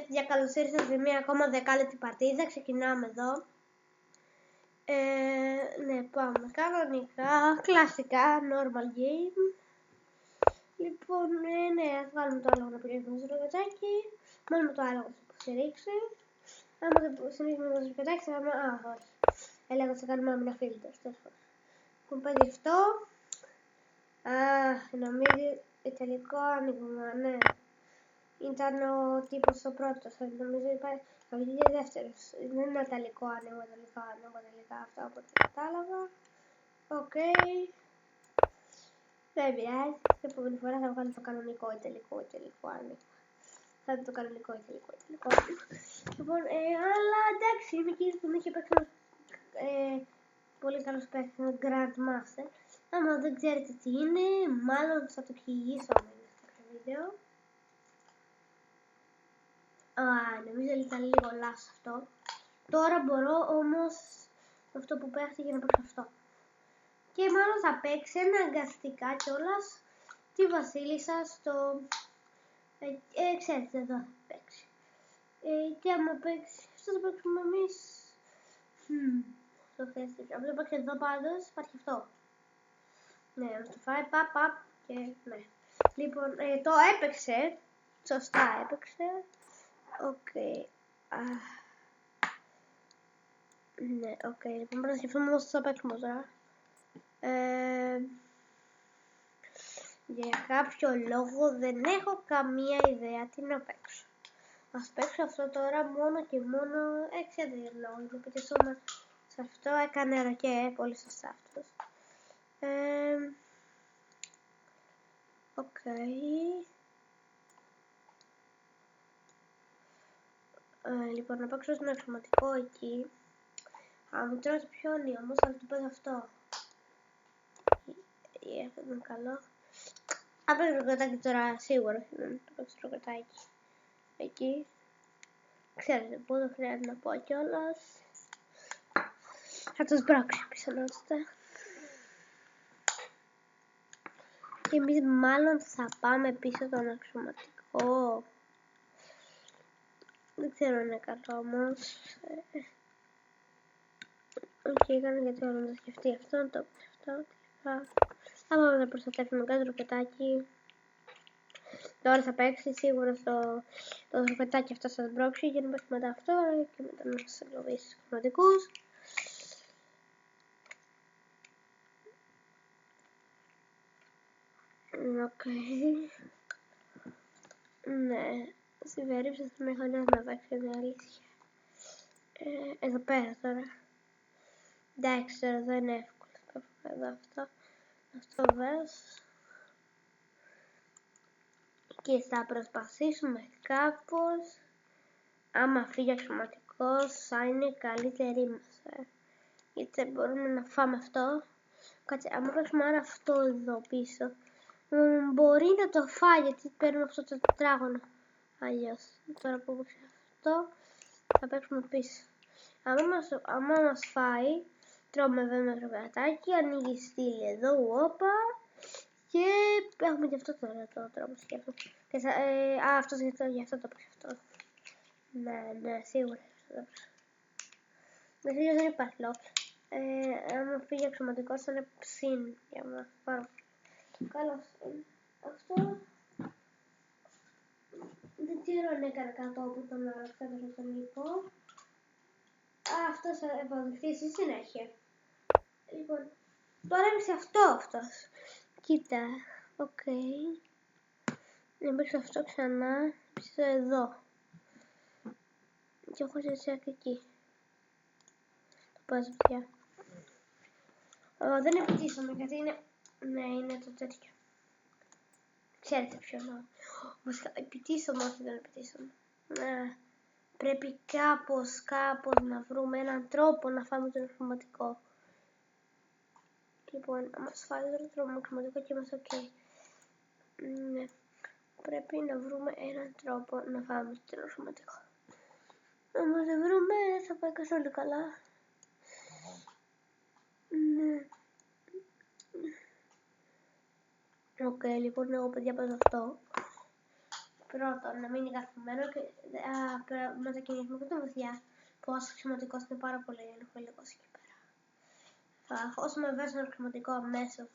Για καλώς ήρθατε σε μια ακόμα δεκάλεπτη παρτίδα. Ξεκινάμε εδώ. Ναι, πάμε κανονικά, κλασικά, normal game. Λοιπόν, ναι, ας βάλουμε το άλογο να πηγαίνουμε στο ροκετάκι. Μόνο το άλογο θα υποστηρίξει. Άμα δεν υποστηρίξουμε το ροκετάκι θα κάνουμε... όχι. Έλεγα ότι θα κάνουμε άμυνα φίλτρος. Έχουν πάει αυτό. Νομίζω τελικό άνοιγμα, ναι. Ήταν ο τύπος ο πρώτος, νομίζω θα βγει και δεύτερος. Δεν είναι τελικό άνοιγμα τελικά αυτό από ό,τι κατάλαβα. Οκ. Δεν πειράζει, την επόμενη φορά θα βγάλω το κανονικό ή τελικό άνοιγμα. Θα είναι το κανονικό ή τελικό άνοιγμα. Λοιπόν, αλλά εντάξει, είμαι εκεί που είχε παίξει πολύ καλός παίκτης, ένα Grandmaster. Άμα δεν ξέρετε τι είναι, μάλλον θα το εξηγήσω άμα είναι στο βίντεο. Νομίζω ήταν λίγο λάθος αυτό. Τώρα μπορώ όμως με αυτό που παίχτηκε να παίξω αυτό. Και μάλλον θα παίξει αναγκαστικά κιόλας τη βασίλισσα στο... ξέρετε, εδώ θα παίξει. Και άμα παίξει, αυτό θα παίξουμε εμείς. Το χρειάζεται. Αν το παίξει εδώ πάντως, υπάρχει αυτό. Ναι, να το φάει, παπ, και ναι. Λοιπόν, το έπαιξε, σωστά έπαιξε. Οκ. Ναι, οκ. Λοιπόν, πρέπει να σκεφτούμε όμως θα παίξουμε τώρα. Για κάποιο λόγο δεν έχω καμία ιδέα τι να παίξω. Ας παίξω αυτό τώρα μόνο και μόνο εξαιτίας λόγου. Επειδή σε αυτό έκανε ροκέ, πολύ σωστά αυτός. Οκ. Λοιπόν, να παίξω ένα αξιωματικό εκεί. Μου τρώει πιόνι όμως, αλλά το παίζω αυτό. Αυτό είναι καλό. Αν παίξω ροκετάκι τώρα, σίγουρα δεν το παίξω ροκετάκι. Εκεί. Ξέρετε πού δεν χρειάζεται να πω κιόλας. Θα το σμπρώξω πιθανότητα. Και εμείς μάλλον θα πάμε πίσω τον αξιωματικό. Δεν ξέρω αν είναι καλό όμως. Οκ, έκανε γιατί όλο να το σκεφτεί αυτό, να το πει αυτό. Θα πάμε να προστατεύσουμε κάτι ροκετάκι. Τώρα θα παίξει σίγουρα το ροκετάκι αυτό θα σμπρώξει για να παίξει μετά αυτό και μετά να σας εγκλωβίσει τους αξιωματικούς. Οκ. Ναι, στην περίπτωση θα με χαλιάς να παίξει, είναι αλήθεια. Εδώ πέρα τώρα. Εντάξει, τώρα εδώ είναι εύκολο. Θα πάω εδώ αυτό. Αυτό βες. Και θα προσπαθήσουμε κάπως. Άμα φύγει ο αξιωματικός, θα είναι καλύτερη μας. Γιατί δεν μπορούμε να φάμε αυτό. Κάτσε, άμα παίξουμε άρα αυτό εδώ πίσω, μπορεί να το φάει γιατί παίρνουμε αυτό το τετράγωνο. Αλλιώς, τώρα που παίξε αυτό, θα παίξουμε πίσω. Άμα μας φάει, τρώμε βέβαια ροκετάκι, ανοίγει στήλη εδώ, όπα. Και έχουμε και αυτό τώρα το τρόπο σκέφτομαι. Αυτό γι' αυτό το παίξε αυτό. Ναι, σίγουρα αυτό το παίξε. Δεν υπάρχει λόγο. Άμα φύγει αξιωματικός θα είναι ψήν για να πάρω. Καλώς. Αυτό. Δεν ξέρω αν έκανε κατώ που τον Αλεξάνδρο τον είπα. Αυτός θα αποδειχθεί στη συνέχεια. Λοιπόν, τώρα έπαιξε αυτός. Κοίτα, οκ. Έπαιξε αυτό ξανά, πίσω εδώ. Και έχω ζεσιάκι εκεί. Το πάζω πια. Δεν επιτύσσομαι γιατί είναι... Ναι, είναι το τέτοιο. Ξέρετε ποιο εννοώ. Βασικά, επιτύσσομαι, όχι δεν επιτύσσομαι. Ναι. Πρέπει κάπως να βρούμε έναν τρόπο να φάμε τον αξιωματικό. Λοιπόν, άμα μας φάει τον αξιωματικό και είμαστε ok. Ναι. Πρέπει να βρούμε έναν τρόπο να φάμε τον αξιωματικό. Άμα δεν βρούμε, θα πάει καθόλου καλά. Ναι. Οκ, λοιπόν, εγώ παιδιά παίζω αυτό. πρώτον να μείνει καθημένο και μετακινήσουμε και τη βοηθιά. Πως χρηματικός είναι πάρα πολύ ελεγχολικός εκεί πέρα. Θα χώσουμε βέβαια ένα χρηματικό αμέσως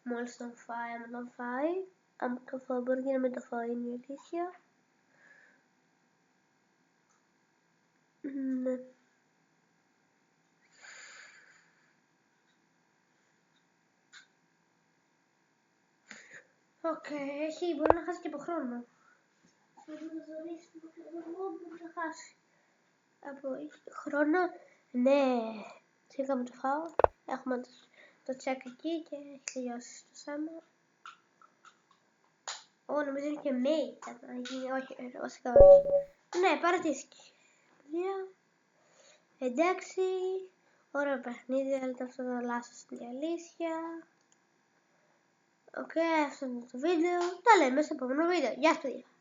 μόλις τον φάει, άμα τον φάει. Αν το φάει μπορεί και να μην το φάει, είναι η αλήθεια. Ναι. Οκ, μπορεί να χάσει και από χρόνο. Μπορεί να ζωρίσει το κλειδωμό, μπορεί να χάσει. Από χρόνο, ναι. Σιγά με το φάω. Έχουμε το τσεκ εκεί και έχει τελειώσει το θέμα. Νομίζω είναι και mate. Όχι, βασικά όχι. Ναι, παρατήθηκε. Εντάξει, ωραίο παιχνίδι, αλλά αυτό το λάθος είναι η αλήθεια. Οκ, αυτό είναι το βίντεο. Τα λέμε στο επόμενο βίντεο. Γεια σας.